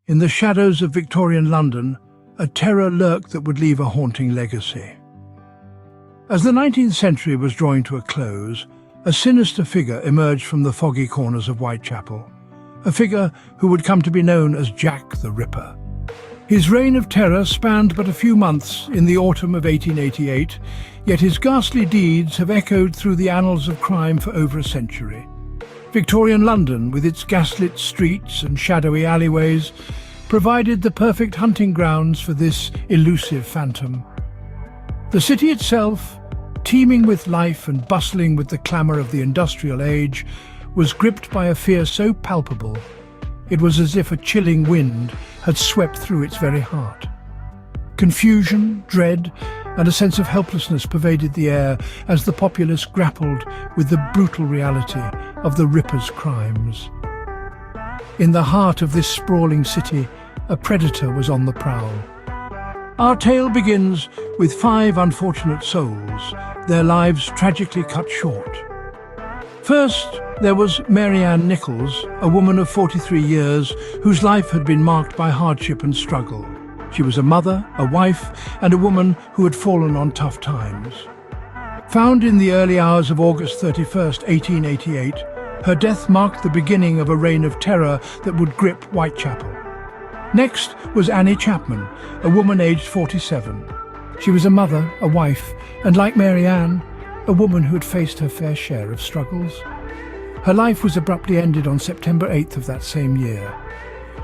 In the shadows of Victorian London, a terror lurked that would leave a haunting legacy. As the 19th century was drawing to a close, a sinister figure emerged from the foggy corners of Whitechapel, a figure who would come to be known as Jack the Ripper. His reign of terror spanned but a few months in the autumn of 1888, yet his ghastly deeds have echoed through the annals of crime for over a century. Victorian London, with its gaslit streets and shadowy alleyways, provided the perfect hunting grounds for this elusive phantom. The city itself, teeming with life and bustling with the clamour of the industrial age, was gripped by a fear so palpable it was as if a chilling wind had swept through its very heart. Confusion, dread, and a sense of helplessness pervaded the air as the populace grappled with the brutal reality of the Ripper's crimes. In the heart of this sprawling city, a predator was on the prowl. Our tale begins with 5 unfortunate souls, their lives tragically cut short. First, there was Mary Ann Nichols, a woman of 43 years whose life had been marked by hardship and struggle. She was a mother, a wife, and a woman who had fallen on tough times. Found in the early hours of August 31st, 1888, her death marked the beginning of a reign of terror that would grip Whitechapel. Next was Annie Chapman, a woman aged 47. She was a mother, a wife, and like Mary Ann, a woman who had faced her fair share of struggles. Her life was abruptly ended on September 8th of that same year.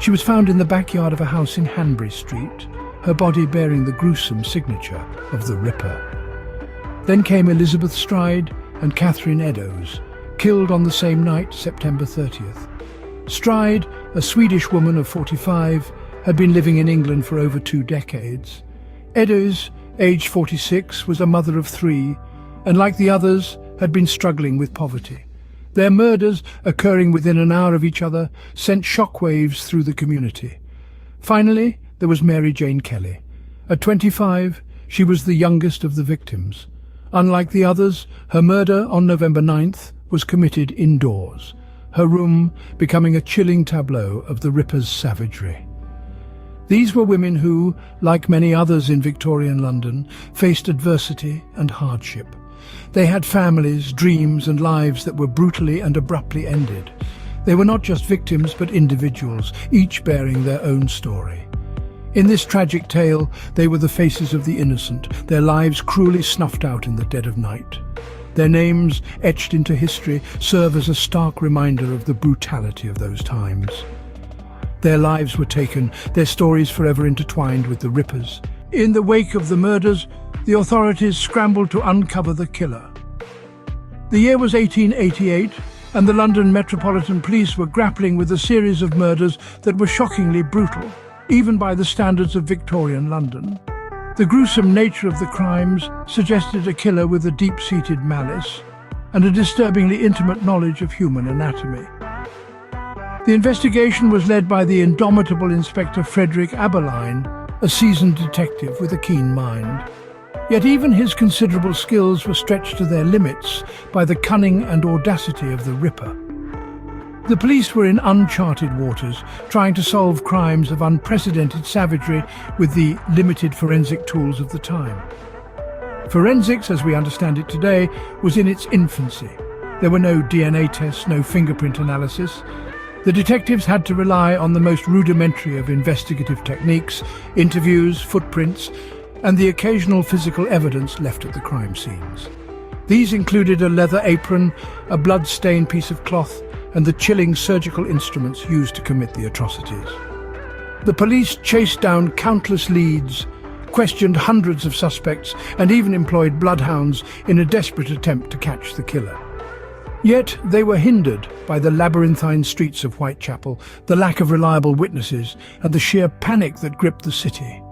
She was found in the backyard of a house in Hanbury Street, her body bearing the gruesome signature of the Ripper. Then came Elizabeth Stride and Catherine Eddowes, killed on the same night, September 30th. Stride, a Swedish woman of 45, had been living in England for over 2 decades. Eddowes, aged 46, was a mother of 3, and like the others, had been struggling with poverty. Their murders, occurring within an hour of each other, sent shockwaves through the community. Finally, there was Mary Jane Kelly. At 25, she was the youngest of the victims. Unlike the others, her murder on November 9th was committed indoors, her room becoming a chilling tableau of the Ripper's savagery. These were women who, like many others in Victorian London, faced adversity and hardship. They had families, dreams, and lives that were brutally and abruptly ended. They were not just victims, but individuals, each bearing their own story. In this tragic tale, they were the faces of the innocent, their lives cruelly snuffed out in the dead of night. Their names, etched into history, serve as a stark reminder of the brutality of those times. Their lives were taken, their stories forever intertwined with the Rippers. In the wake of the murders, the authorities scrambled to uncover the killer. The year was 1888, and the London Metropolitan Police were grappling with a series of murders that were shockingly brutal, even by the standards of Victorian London. The gruesome nature of the crimes suggested a killer with a deep-seated malice and a disturbingly intimate knowledge of human anatomy. The investigation was led by the indomitable Inspector Frederick Aberline, a seasoned detective with a keen mind. Yet even his considerable skills were stretched to their limits by the cunning and audacity of the Ripper. The police were in uncharted waters, trying to solve crimes of unprecedented savagery with the limited forensic tools of the time. Forensics, as we understand it today, was in its infancy. There were no DNA tests, no fingerprint analysis. The detectives had to rely on the most rudimentary of investigative techniques, interviews, footprints, and the occasional physical evidence left at the crime scenes. These included a leather apron, a blood-stained piece of cloth, and the chilling surgical instruments used to commit the atrocities. The police chased down countless leads, questioned hundreds of suspects, and even employed bloodhounds in a desperate attempt to catch the killer. Yet they were hindered by the labyrinthine streets of Whitechapel, the lack of reliable witnesses, and the sheer panic that gripped the city.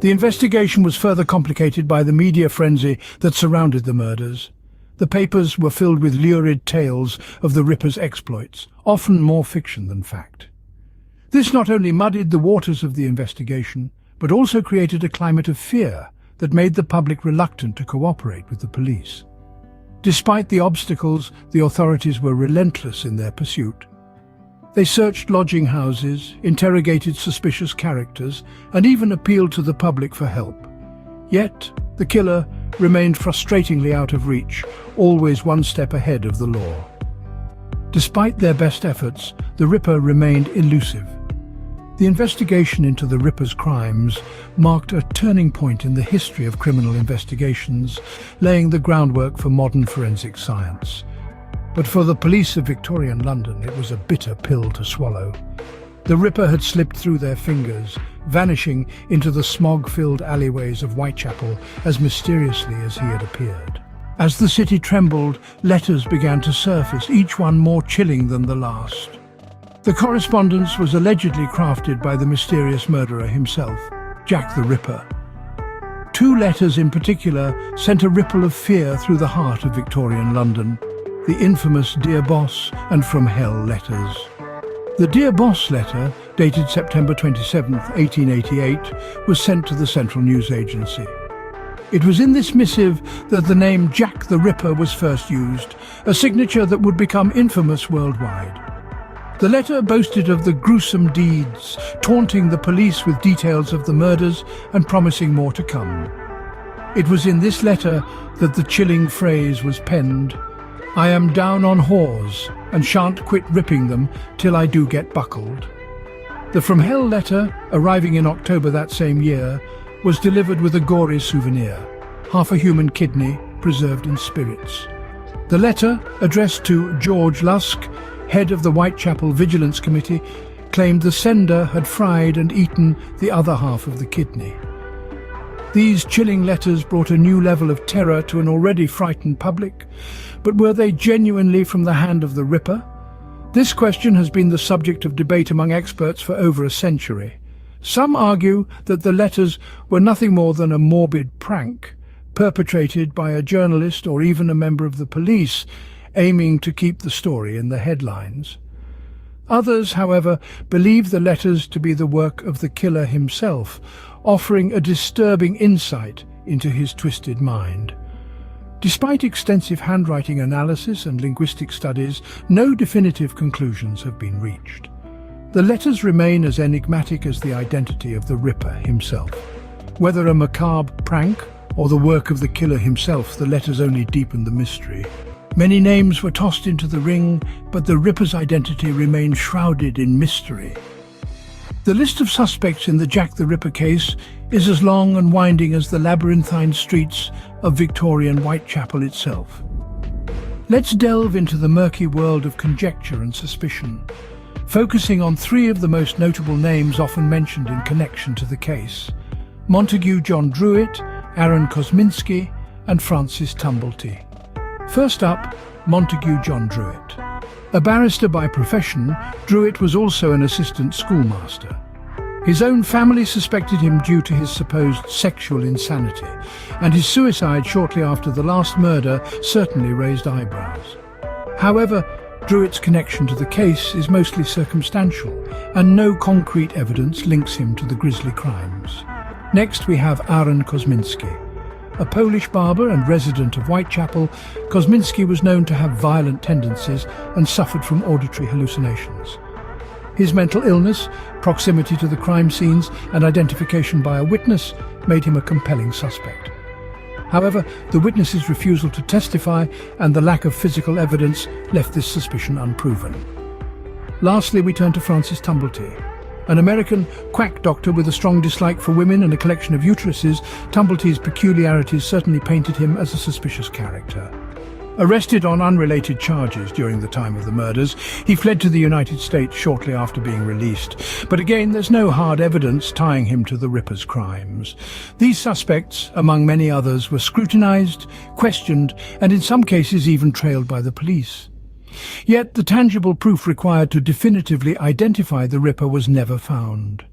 The investigation was further complicated by the media frenzy that surrounded the murders. The papers were filled with lurid tales of the Ripper's exploits, often more fiction than fact. This not only muddied the waters of the investigation, but also created a climate of fear that made the public reluctant to cooperate with the police. Despite the obstacles, the authorities were relentless in their pursuit. They searched lodging houses, interrogated suspicious characters, and even appealed to the public for help. Yet, the killer remained frustratingly out of reach, always one step ahead of the law. Despite their best efforts, the Ripper remained elusive. The investigation into the Ripper's crimes marked a turning point in the history of criminal investigations, laying the groundwork for modern forensic science. But for the police of Victorian London, it was a bitter pill to swallow. The Ripper had slipped through their fingers, vanishing into the smog-filled alleyways of Whitechapel as mysteriously as he had appeared. As the city trembled, letters began to surface, each one more chilling than the last. The correspondence was allegedly crafted by the mysterious murderer himself, Jack the Ripper. 2 letters in particular sent a ripple of fear through the heart of Victorian London, the infamous Dear Boss and From Hell letters. The Dear Boss letter, dated September 27, 1888, was sent to the Central News Agency. It was in this missive that the name Jack the Ripper was first used, a signature that would become infamous worldwide. The letter boasted of the gruesome deeds, taunting the police with details of the murders and promising more to come. It was in this letter that the chilling phrase was penned, "I am down on whores and shan't quit ripping them till I do get buckled." The From Hell letter, arriving in October that same year, was delivered with a gory souvenir, half a human kidney preserved in spirits. The letter, addressed to George Lusk, head of the Whitechapel Vigilance Committee, claimed the sender had fried and eaten the other half of the kidney. These chilling letters brought a new level of terror to an already frightened public, but were they genuinely from the hand of the Ripper? This question has been the subject of debate among experts for over a century. Some argue that the letters were nothing more than a morbid prank, perpetrated by a journalist or even a member of the police, aiming to keep the story in the headlines. Others, however, believe the letters to be the work of the killer himself, offering a disturbing insight into his twisted mind. Despite extensive handwriting analysis and linguistic studies, no definitive conclusions have been reached. The letters remain as enigmatic as the identity of the Ripper himself. Whether a macabre prank or the work of the killer himself, the letters only deepen the mystery. Many names were tossed into the ring, but the Ripper's identity remained shrouded in mystery. The list of suspects in the Jack the Ripper case is as long and winding as the labyrinthine streets of Victorian Whitechapel itself. Let's delve into the murky world of conjecture and suspicion, focusing on 3 of the most notable names often mentioned in connection to the case: Montague John Druitt, Aaron Kosminski, and Francis Tumblety. First up, Montague John Druitt. A barrister by profession, Druitt was also an assistant schoolmaster. His own family suspected him due to his supposed sexual insanity, and his suicide shortly after the last murder certainly raised eyebrows. However, Druitt's connection to the case is mostly circumstantial, and no concrete evidence links him to the grisly crimes. Next, we have Aaron Kosminski. A Polish barber and resident of Whitechapel, Kosminski was known to have violent tendencies and suffered from auditory hallucinations. His mental illness, proximity to the crime scenes, and identification by a witness made him a compelling suspect. However, the witness's refusal to testify and the lack of physical evidence left this suspicion unproven. Lastly, we turn to Francis Tumblety. An American quack doctor with a strong dislike for women and a collection of uteruses, Tumblety's peculiarities certainly painted him as a suspicious character. Arrested on unrelated charges during the time of the murders, he fled to the United States shortly after being released. But again, there's no hard evidence tying him to the Ripper's crimes. These suspects, among many others, were scrutinized, questioned, and in some cases even trailed by the police. Yet the tangible proof required to definitively identify the Ripper was never found.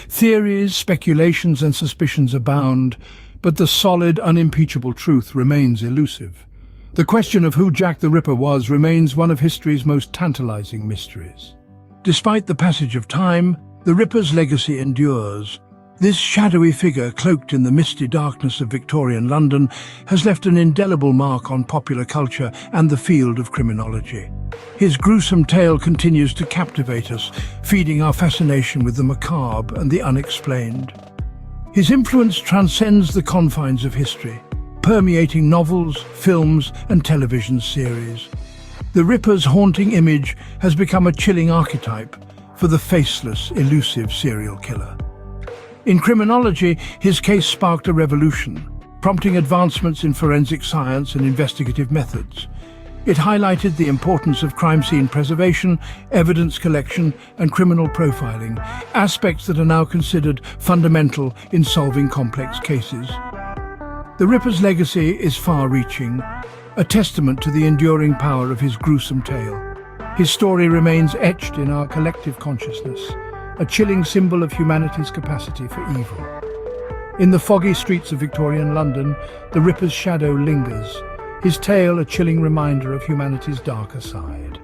Theories, speculations, and suspicions abound, but the solid, unimpeachable truth remains elusive. The question of who Jack the Ripper was remains one of history's most tantalizing mysteries. Despite the passage of time, the Ripper's legacy endures. This shadowy figure, cloaked in the misty darkness of Victorian London, has left an indelible mark on popular culture and the field of criminology. His gruesome tale continues to captivate us, feeding our fascination with the macabre and the unexplained. His influence transcends the confines of history, permeating novels, films, and television series. The Ripper's haunting image has become a chilling archetype for the faceless, elusive serial killer. In criminology, his case sparked a revolution, prompting advancements in forensic science and investigative methods. It highlighted the importance of crime scene preservation, evidence collection, and criminal profiling, aspects that are now considered fundamental in solving complex cases. The Ripper's legacy is far-reaching, a testament to the enduring power of his gruesome tale. His story remains etched in our collective consciousness, a chilling symbol of humanity's capacity for evil. In the foggy streets of Victorian London, the Ripper's shadow lingers, his tale a chilling reminder of humanity's darker side.